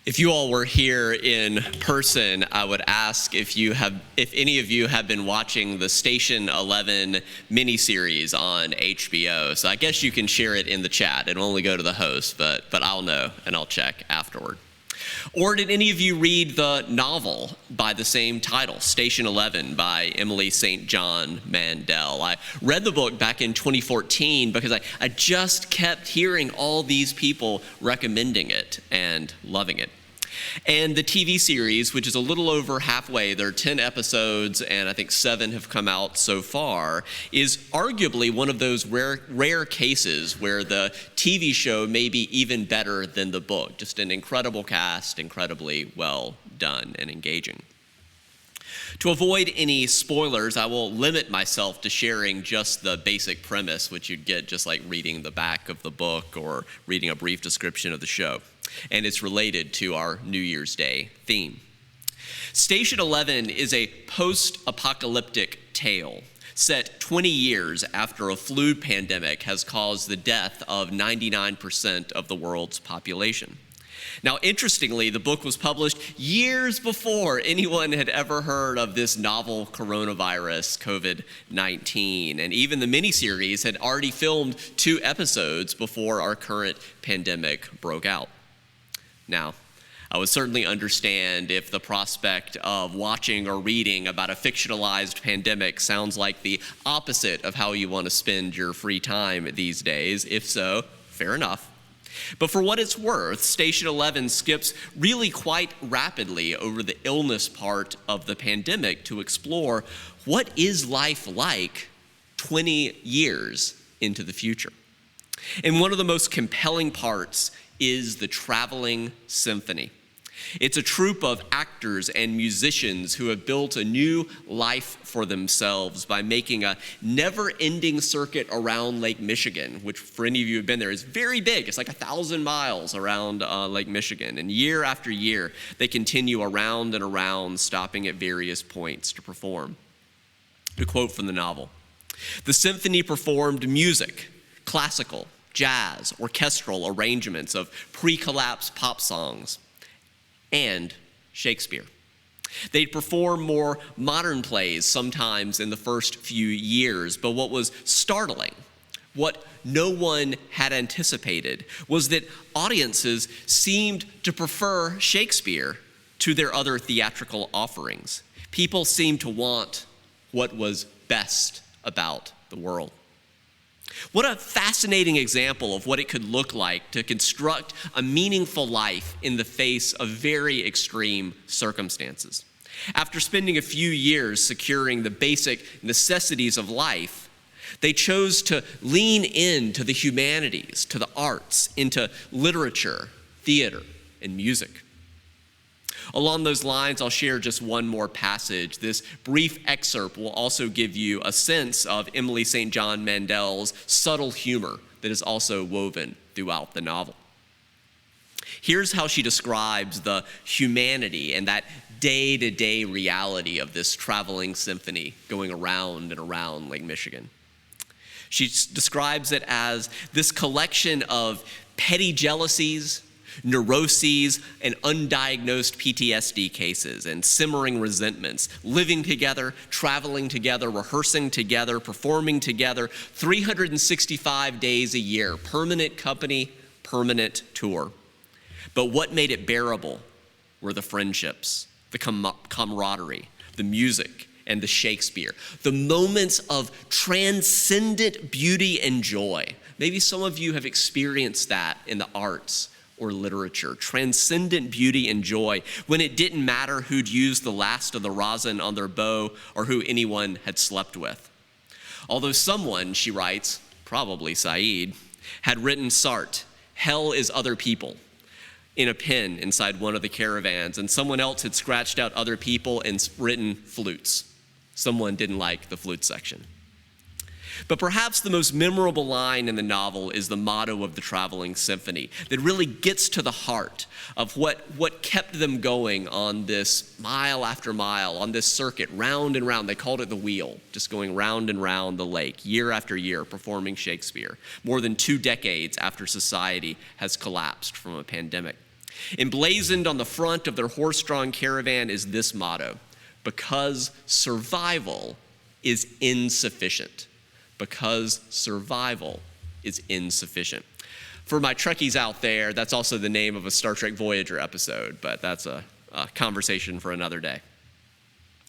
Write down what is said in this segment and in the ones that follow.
If you all were here in person, I would ask if any of you have been watching the Station 11 miniseries on HBO. So I guess you can share it in the chat. It'll only go to the host, but I'll know and I'll check afterward. Or did any of you read the novel by the same title, Station 11 by Emily St. John Mandel? I read the book back in 2014 because I just kept hearing all these people recommending it and loving it. And the TV series, which is a little over halfway, there are 10 episodes and I think 7 have come out so far, is arguably one of those rare cases where the TV show may be even better than the book. Just an incredible cast, incredibly well done and engaging. To avoid any spoilers, I will limit myself to sharing just the basic premise, which you'd get just like reading the back of the book or reading a brief description of the show. And it's related to our New Year's Day theme. Station 11 is a post-apocalyptic tale set 20 years after a flu pandemic has caused the death of 99% of the world's population. Now, interestingly, the book was published years before anyone had ever heard of this novel coronavirus, COVID-19. And even the miniseries had already filmed 2 episodes before our current pandemic broke out. Now, I would certainly understand if the prospect of watching or reading about a fictionalized pandemic sounds like the opposite of how you want to spend your free time these days. If so, fair enough. But for what it's worth, Station 11 skips really quite rapidly over the illness part of the pandemic to explore what is life like 20 years into the future. And one of the most compelling parts is the traveling symphony. It's a troupe of actors and musicians who have built a new life for themselves by making a never-ending circuit around Lake Michigan, which for any of you who have been there is very big. It's like 1,000 miles around Lake Michigan. And year after year, they continue around and around, stopping at various points to perform. To quote from the novel, "The symphony performed music, classical, jazz, orchestral arrangements of pre-collapse pop songs, and Shakespeare. They'd perform more modern plays sometimes in the first few years, but what was startling, what no one had anticipated, was that audiences seemed to prefer Shakespeare to their other theatrical offerings. People seemed to want what was best about the world." What a fascinating example of what it could look like to construct a meaningful life in the face of very extreme circumstances. After spending a few years securing the basic necessities of life, they chose to lean into the humanities, to the arts, into literature, theater, and music. Along those lines, I'll share just one more passage. This brief excerpt will also give you a sense of Emily St. John Mandel's subtle humor that is also woven throughout the novel. Here's how she describes the humanity and that day-to-day reality of this traveling symphony going around and around Lake Michigan. She describes it as this collection of petty jealousies, neuroses, and undiagnosed PTSD cases, and simmering resentments, living together, traveling together, rehearsing together, performing together, 365 days a year, permanent company, permanent tour. But what made it bearable were the friendships, the camaraderie, the music, and the Shakespeare, the moments of transcendent beauty and joy. Maybe some of you have experienced that in the arts or literature, transcendent beauty and joy, when it didn't matter who'd used the last of the rosin on their bow or who anyone had slept with. Although someone, she writes, probably Said, had written Sartre, "Hell is other people," in a pen inside one of the caravans, and someone else had scratched out other people and written flutes. Someone didn't like the flute section. But perhaps the most memorable line in the novel is the motto of the traveling symphony that really gets to the heart of what kept them going on this mile after mile, on this circuit, round and round. They called it the wheel, just going round and round the lake, year after year, performing Shakespeare, more than 2 decades after society has collapsed from a pandemic. Emblazoned on the front of their horse-drawn caravan is this motto: because survival is insufficient. Because survival is insufficient. For my Trekkies out there, that's also the name of a Star Trek Voyager episode, but that's a conversation for another day.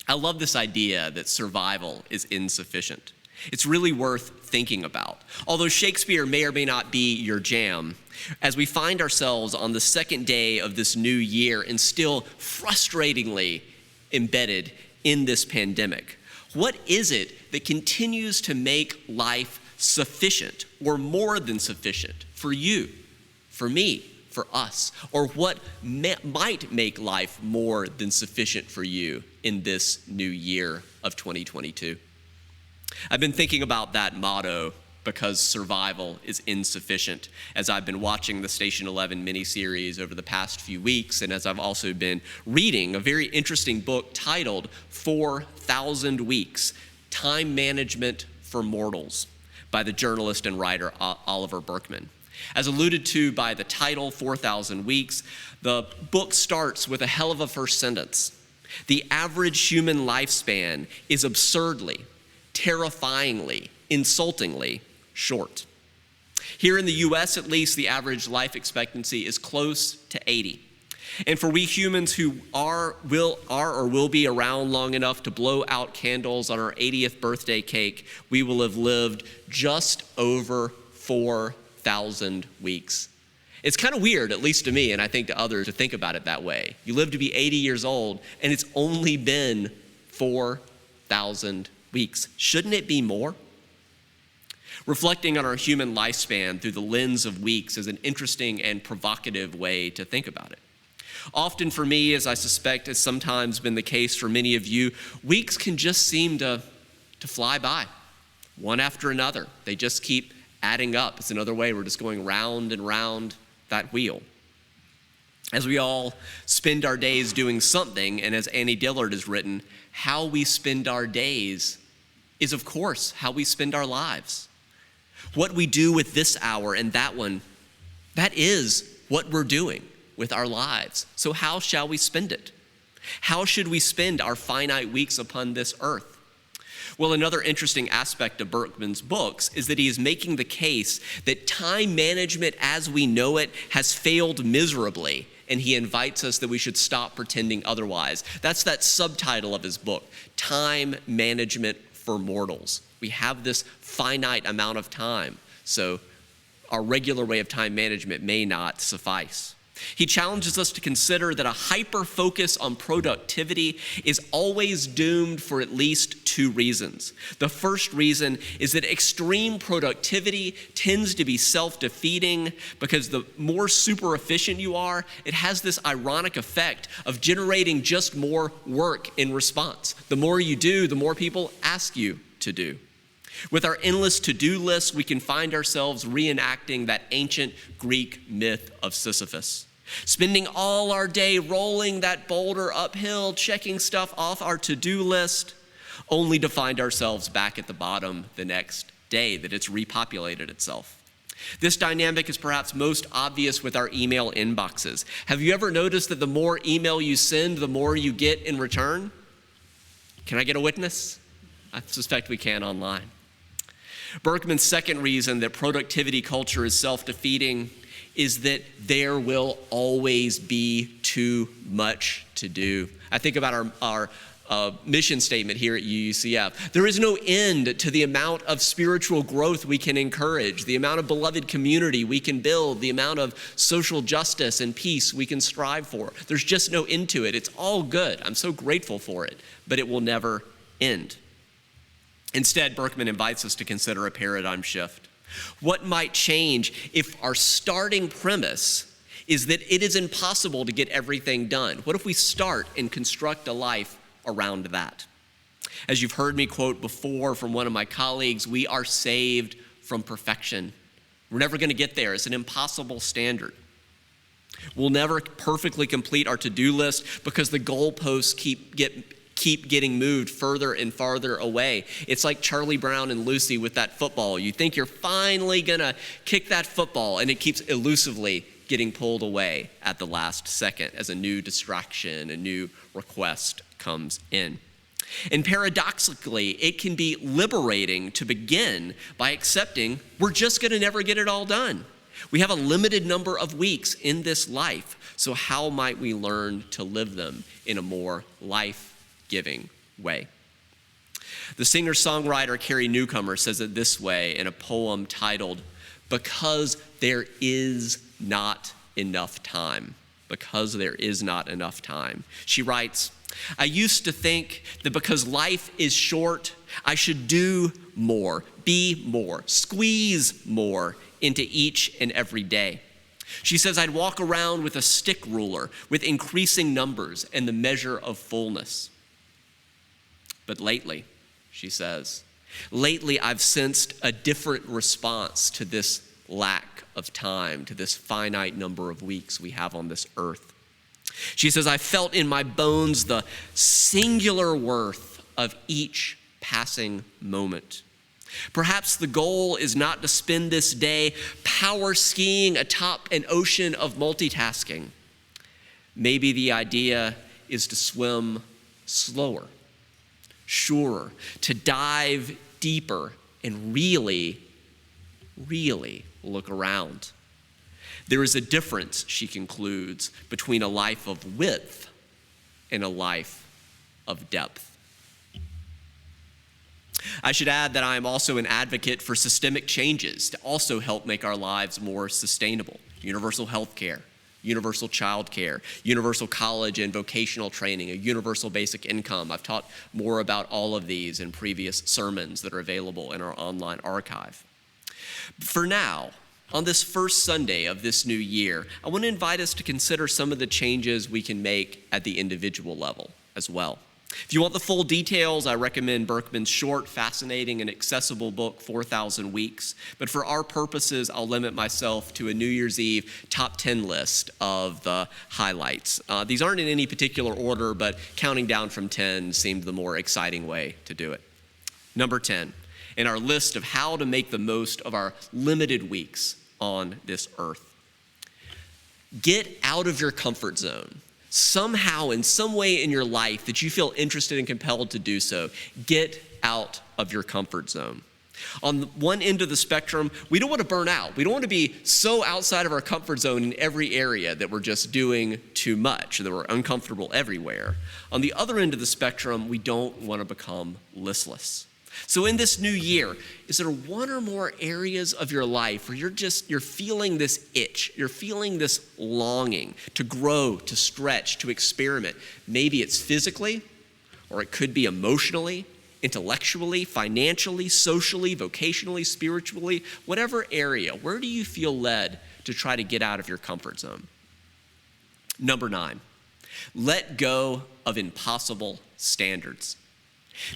I love this idea that survival is insufficient. It's really worth thinking about. Although Shakespeare may or may not be your jam, as we find ourselves on the second day of this new year and still frustratingly embedded in this pandemic, what is it that continues to make life sufficient or more than sufficient for you, for me, for us? Or what might make life more than sufficient for you in this new year of 2022? I've been thinking about that motto, because survival is insufficient, as I've been watching the Station 11 miniseries over the past few weeks, and as I've also been reading a very interesting book titled 4,000 Weeks, Time Management for Mortals, by the journalist and writer Oliver Burkeman. As alluded to by the title, 4,000 Weeks, the book starts with a hell of a first sentence. The average human lifespan is absurdly, terrifyingly, insultingly short. Here in the US, at least, the average life expectancy is close to 80. And for we humans who are or will be around long enough to blow out candles on our 80th birthday cake, we will have lived just over 4,000 weeks. It's kind of weird, at least to me, and I think to others, to think about it that way. You live to be 80 years old, and it's only been 4,000 weeks. Shouldn't it be more? Reflecting on our human lifespan through the lens of weeks is an interesting and provocative way to think about it. Often for me, as I suspect has sometimes been the case for many of you, weeks can just seem to fly by, one after another. They just keep adding up. It's another way we're just going round and round that wheel. As we all spend our days doing something, and as Annie Dillard has written, how we spend our days is, of course, how we spend our lives. What we do with this hour and that one, that is what we're doing with our lives. So how shall we spend it? How should we spend our finite weeks upon this earth? Well, another interesting aspect of Berkman's books is that he is making the case that time management as we know it has failed miserably, and he invites us that we should stop pretending otherwise. That's that subtitle of his book, Time Management for Mortals. We have this finite amount of time, so our regular way of time management may not suffice. He challenges us to consider that a hyper-focus on productivity is always doomed for at least two reasons. The first reason is that extreme productivity tends to be self-defeating, because the more super efficient you are, it has this ironic effect of generating just more work in response. The more you do, the more people ask you to do. With our endless to-do lists, we can find ourselves reenacting that ancient Greek myth of Sisyphus. Spending all our day rolling that boulder uphill, checking stuff off our to-do list, only to find ourselves back at the bottom the next day, that it's repopulated itself. This dynamic is perhaps most obvious with our email inboxes. Have you ever noticed that the more email you send, the more you get in return? Can I get a witness? I suspect we can online. Berkman's second reason that productivity culture is self-defeating is that there will always be too much to do. I think about our mission statement here at UUCF. There is no end to the amount of spiritual growth we can encourage, the amount of beloved community we can build, the amount of social justice and peace we can strive for. There's just no end to it. It's all good. I'm so grateful for it, but it will never end. Instead, Berkman invites us to consider a paradigm shift. What might change if our starting premise is that it is impossible to get everything done? What if we start and construct a life around that? As you've heard me quote before from one of my colleagues, we are saved from perfection. We're never going to get there. It's an impossible standard. We'll never perfectly complete our to-do list because the goalposts keep getting moved further and farther away. It's like Charlie Brown and Lucy with that football. You think you're finally gonna kick that football, and it keeps elusively getting pulled away at the last second as a new distraction, a new request comes in. And paradoxically, it can be liberating to begin by accepting we're just going to never get it all done. We have a limited number of weeks in this life, so how might we learn to live them in a more life-giving way? The singer-songwriter Carrie Newcomer says it this way in a poem titled, "Because There Is Not Enough Time." Because there is not enough time. She writes, "I used to think that because life is short, I should do more, be more, squeeze more into each and every day." She says, "I'd walk around with a stick ruler with increasing numbers and the measure of fullness. But lately," she says, "lately I've sensed a different response to this lack of time, to this finite number of weeks we have on this earth." She says, "I felt in my bones the singular worth of each passing moment. Perhaps the goal is not to spend this day power skiing atop an ocean of multitasking. Maybe the idea is to swim slower, surer, to dive deeper and really look around. There is a difference," she concludes, "between a life of width and a life of depth." I should add that I am also an advocate for systemic changes to also help make our lives more sustainable. Universal health care, universal child care, universal college and vocational training, a universal basic income. I've taught more about all of these in previous sermons that are available in our online archive. For now, on this first Sunday of this new year, I want to invite us to consider some of the changes we can make at the individual level as well. If you want the full details, I recommend Berkman's short, fascinating, and accessible book, 4,000 Weeks. But for our purposes, I'll limit myself to a New Year's Eve top 10 list of the highlights. These aren't in any particular order, but counting down from 10 seemed the more exciting way to do it. Number 10, in our list of how to make the most of our limited weeks on this earth. Get out of your comfort zone. Somehow, in some way in your life that you feel interested and compelled to do so, get out of your comfort zone. On one end of the spectrum, we don't want to burn out. We don't want to be so outside of our comfort zone in every area that we're just doing too much, that we're uncomfortable everywhere. On the other end of the spectrum, we don't want to become listless. So in this new year, is there one or more areas of your life where you're feeling this itch, you're feeling this longing to grow, to stretch, to experiment? Maybe it's physically, or it could be emotionally, intellectually, financially, socially, vocationally, spiritually, whatever area. Where do you feel led to try to get out of your comfort zone? Number 9, let go of impossible standards.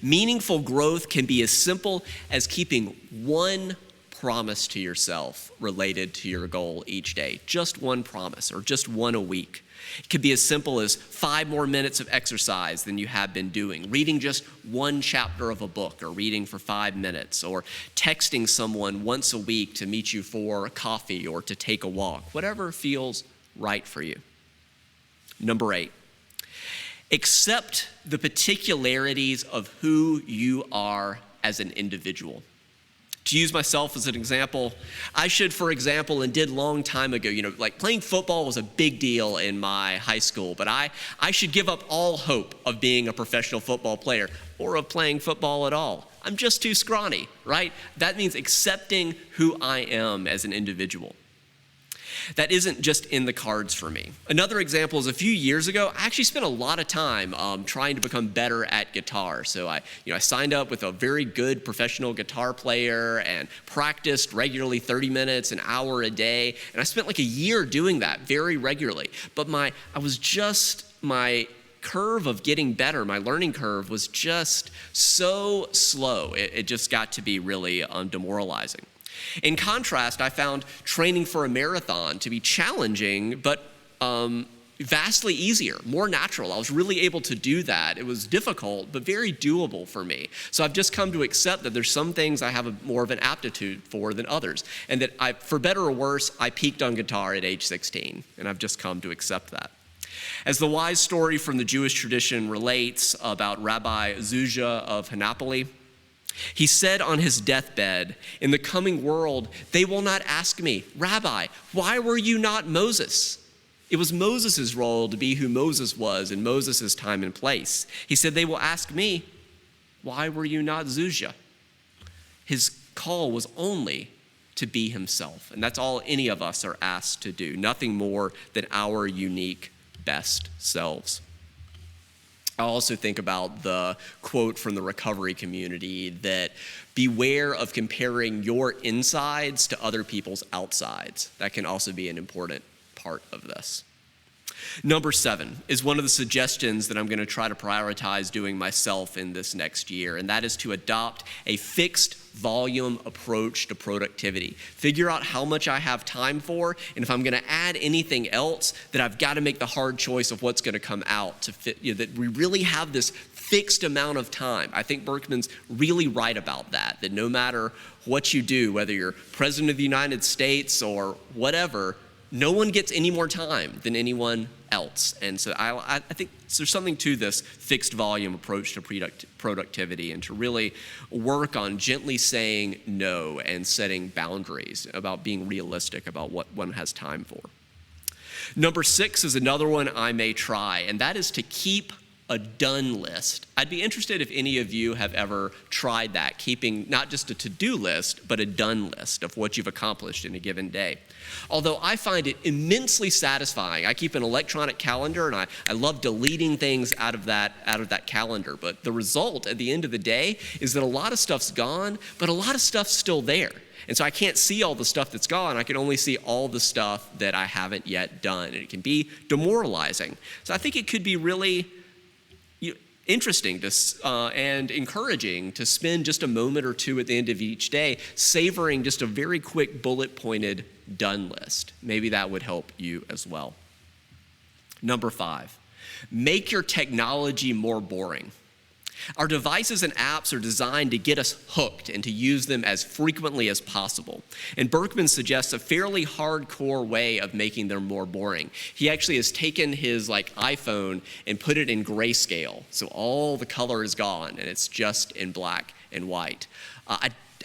Meaningful growth can be as simple as keeping one promise to yourself related to your goal each day. Just one promise, or just one a week. It could be as simple as 5 more minutes of exercise than you have been doing, reading just one chapter of a book, or reading for 5 minutes, or texting someone once a week to meet you for a coffee or to take a walk, whatever feels right for you. Number 8. Accept the particularities of who you are as an individual. To use myself as an example, I should, for example, and did long time ago, like playing football was a big deal in my high school, but I should give up all hope of being a professional football player or of playing football at all. I'm just too scrawny, right? That means accepting who I am as an individual. That isn't just in the cards for me. Another example is a few years ago, I actually spent a lot of time trying to become better at guitar. So I signed up with a very good professional guitar player and practiced regularly 30 minutes, an hour a day. And I spent like a year doing that very regularly. But my curve of getting better, my learning curve was just so slow. It just got to be really demoralizing. In contrast, I found training for a marathon to be challenging, but vastly easier, more natural. I was really able to do that. It was difficult, but very doable for me. So I've just come to accept that there's some things I have more of an aptitude for than others. And that for better or worse, I peaked on guitar at age 16. And I've just come to accept that. As the wise story from the Jewish tradition relates about Rabbi Zuzia of Hanapoli, he said on his deathbed, "In the coming world, they will not ask me, 'Rabbi, why were you not Moses?' It was Moses' role to be who Moses was in Moses' time and place. He said, they will ask me, 'Why were you not Zuzia?'" His call was only to be himself. And that's all any of us are asked to do. Nothing more than our unique best selves. I also think about the quote from the recovery community that beware of comparing your insides to other people's outsides. That can also be an important part of this. Number 7 is one of the suggestions that I'm going to try to prioritize doing myself in this next year, and that is to adopt a fixed volume approach to productivity. Figure out how much I have time for, and if I'm going to add anything else, that I've got to make the hard choice of what's going to come out to fit, that we really have this fixed amount of time. I think Berkman's really right about that no matter what you do, whether you're president of the United States or whatever, no one gets any more time than anyone else. And so I think there's something to this fixed volume approach to productivity, and to really work on gently saying no and setting boundaries about being realistic about what one has time for. Number 6 is another one I may try, and that is to keep a done list. I'd be interested if any of you have ever tried that, keeping not just a to-do list, but a done list of what you've accomplished in a given day. Although I find it immensely satisfying. I keep an electronic calendar, and I love deleting things out of that calendar. But the result at the end of the day is that a lot of stuff's gone, but a lot of stuff's still there. And so I can't see all the stuff that's gone. I can only see all the stuff that I haven't yet done. And it can be demoralizing. So I think it could be really interesting and encouraging to spend just a moment or two at the end of each day savoring just a very quick bullet-pointed done list. Maybe that would help you as well. Number 5, make your technology more boring. Our devices and apps are designed to get us hooked and to use them as frequently as possible. And Berkman suggests a fairly hardcore way of making them more boring. He actually has taken his iPhone and put it in grayscale. So all the color is gone and it's just in black and white.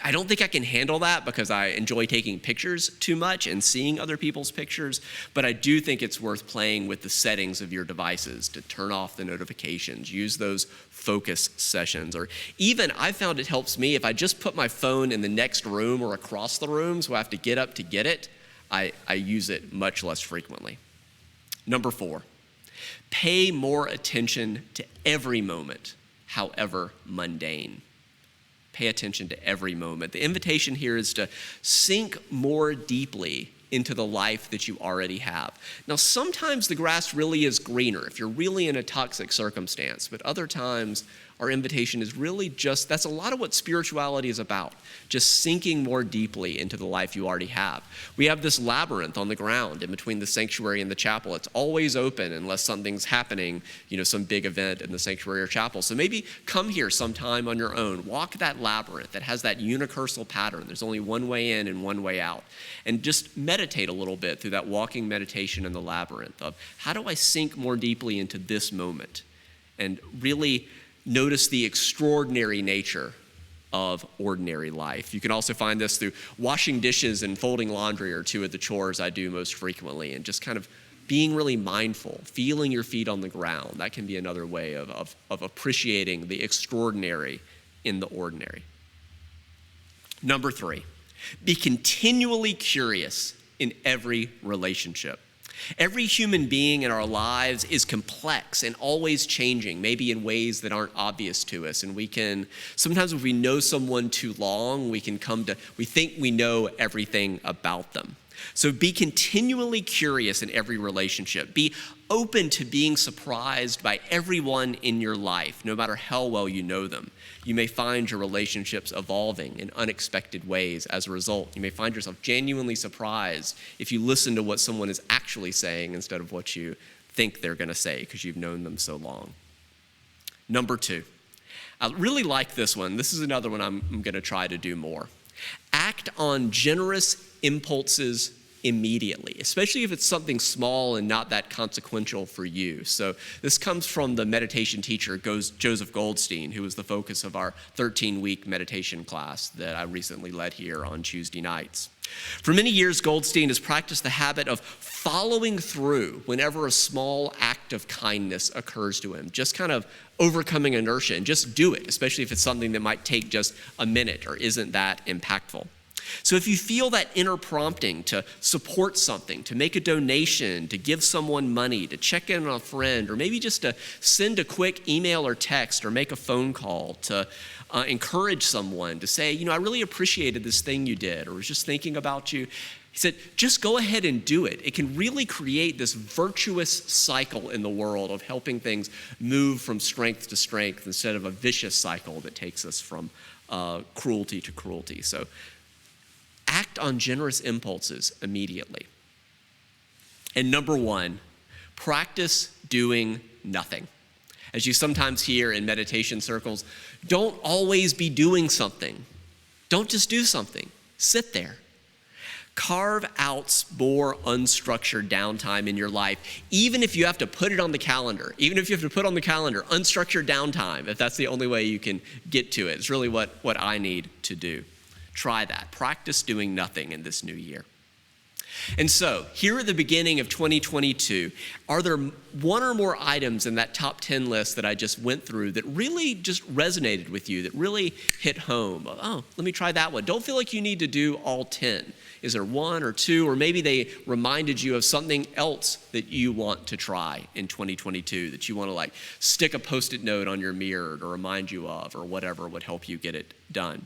I don't think I can handle that because I enjoy taking pictures too much and seeing other people's pictures, but I do think it's worth playing with the settings of your devices to turn off the notifications, use those focus sessions, or even I found it helps me if I just put my phone in the next room or across the room so I have to get up to get it, I use it much less frequently. Number 4, pay more attention to every moment, however mundane. Pay attention to every moment. The invitation here is to sink more deeply into the life that you already have. Now, sometimes the grass really is greener if you're really in a toxic circumstance, but other times our invitation is really that's a lot of what spirituality is about, just sinking more deeply into the life you already have. We have this labyrinth on the ground in between the sanctuary and the chapel. It's always open unless something's happening, some big event in the sanctuary or chapel. So maybe come here sometime on your own, walk that labyrinth that has that unicursal pattern. There's only one way in and one way out. And just meditate a little bit through that walking meditation in the labyrinth of how do I sink more deeply into this moment and really notice the extraordinary nature of ordinary life. You can also find this through washing dishes and folding laundry are two of the chores I do most frequently, and just kind of being really mindful, feeling your feet on the ground. That can be another way of appreciating the extraordinary in the ordinary. Number 3, be continually curious in every relationship. Every human being in our lives is complex and always changing, maybe in ways that aren't obvious to us. And sometimes if we know someone too long, we think we know everything about them. So be continually curious in every relationship. Be open to being surprised by everyone in your life, no matter how well you know them. You may find your relationships evolving in unexpected ways as a result. You may find yourself genuinely surprised if you listen to what someone is actually saying instead of what you think they're going to say because you've known them so long. Number 2, I really like this one. This is another one I'm going to try to do more. Act on generous impulses immediately, especially if it's something small and not that consequential for you. So this comes from the meditation teacher, Joseph Goldstein, who was the focus of our 13-week meditation class that I recently led here on Tuesday nights. For many years, Goldstein has practiced the habit of following through whenever a small act of kindness occurs to him, just kind of overcoming inertia and just do it, especially if it's something that might take just a minute or isn't that impactful. So if you feel that inner prompting to support something, to make a donation, to give someone money, to check in on a friend, or maybe just to send a quick email or text or make a phone call, to encourage someone, to say, I really appreciated this thing you did, or was just thinking about you. He said, just go ahead and do it. It can really create this virtuous cycle in the world of helping things move from strength to strength instead of a vicious cycle that takes us from cruelty to cruelty. So act on generous impulses immediately. And number 1, practice doing nothing. As you sometimes hear in meditation circles, don't always be doing something. Don't just do something. Sit there. Carve out more unstructured downtime in your life, even if you have to put it on the calendar. Even if you have to put on the calendar, unstructured downtime, if that's the only way you can get to it. It's really what I need to do. Try that. Practice doing nothing in this new year. And so, here at the beginning of 2022, are there one or more items in that top 10 list that I just went through that really just resonated with you, that really hit home? Oh, let me try that one. Don't feel like you need to do all 10. Is there 1 or 2, or maybe they reminded you of something else that you want to try in 2022, that you want to stick a Post-it note on your mirror to remind you of, or whatever would help you get it done?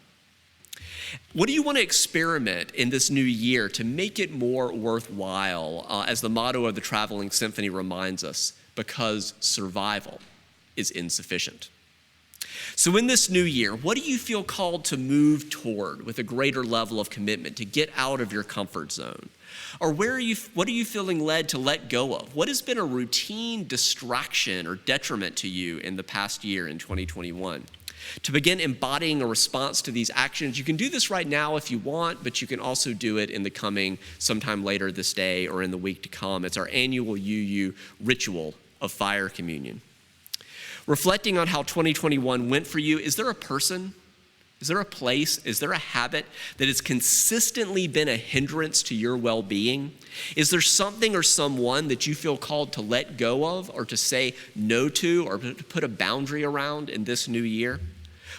What do you want to experiment in this new year to make it more worthwhile, as the motto of the Traveling Symphony reminds us, because survival is insufficient? So in this new year, what do you feel called to move toward with a greater level of commitment, to get out of your comfort zone? Or what are you feeling led to let go of? What has been a routine distraction or detriment to you in the past year in 2021? To begin embodying a response to these actions, you can do this right now if you want, but you can also do it in the coming sometime later this day or in the week to come. It's our annual UU ritual of fire communion. Reflecting on how 2021 went for you, is there a person, is there a place, is there a habit that has consistently been a hindrance to your well-being? Is there something or someone that you feel called to let go of, or to say no to, or to put a boundary around in this new year?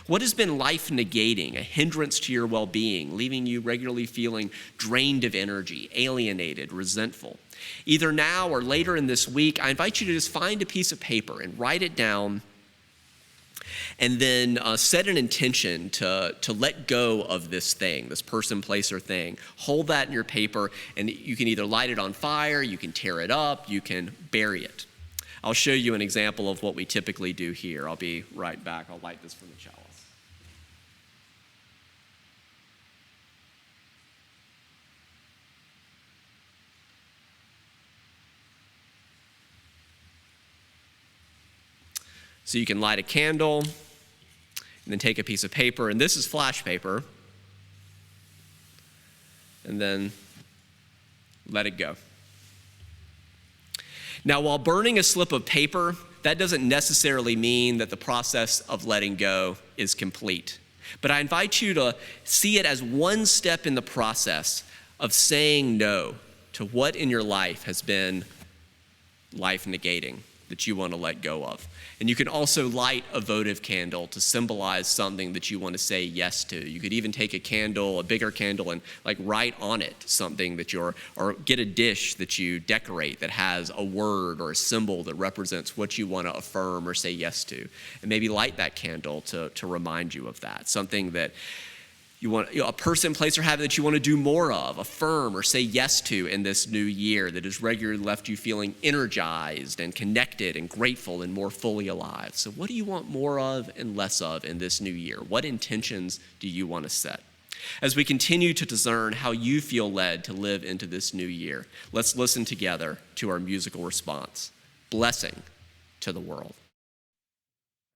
What has been life negating, a hindrance to your well-being, leaving you regularly feeling drained of energy, alienated, resentful? Either now or later in this week, I invite you to just find a piece of paper and write it down, and then set an intention to let go of this thing, this person, place, or thing. Hold that in your paper, and you can either light it on fire, you can tear it up, you can bury it. I'll show you an example of what we typically do here. I'll be right back. I'll light this from the chalice. So you can light a candle, and then take a piece of paper, and this is flash paper, and then let it go. Now, while burning a slip of paper, that doesn't necessarily mean that the process of letting go is complete. But I invite you to see it as one step in the process of saying no to what in your life has been life negating that you want to let go of. And you can also light a votive candle to symbolize something that you want to say yes to. You could even take a candle, a bigger candle, and write on it something that or get a dish that you decorate that has a word or a symbol that represents what you want to affirm or say yes to. And maybe light that candle to remind you of that. Something that you want, a person, place, or habit that you want to do more of, affirm, or say yes to in this new year that has regularly left you feeling energized and connected and grateful and more fully alive. So what do you want more of and less of in this new year? What intentions do you want to set? As we continue to discern how you feel led to live into this new year, let's listen together to our musical response. blessing to the world.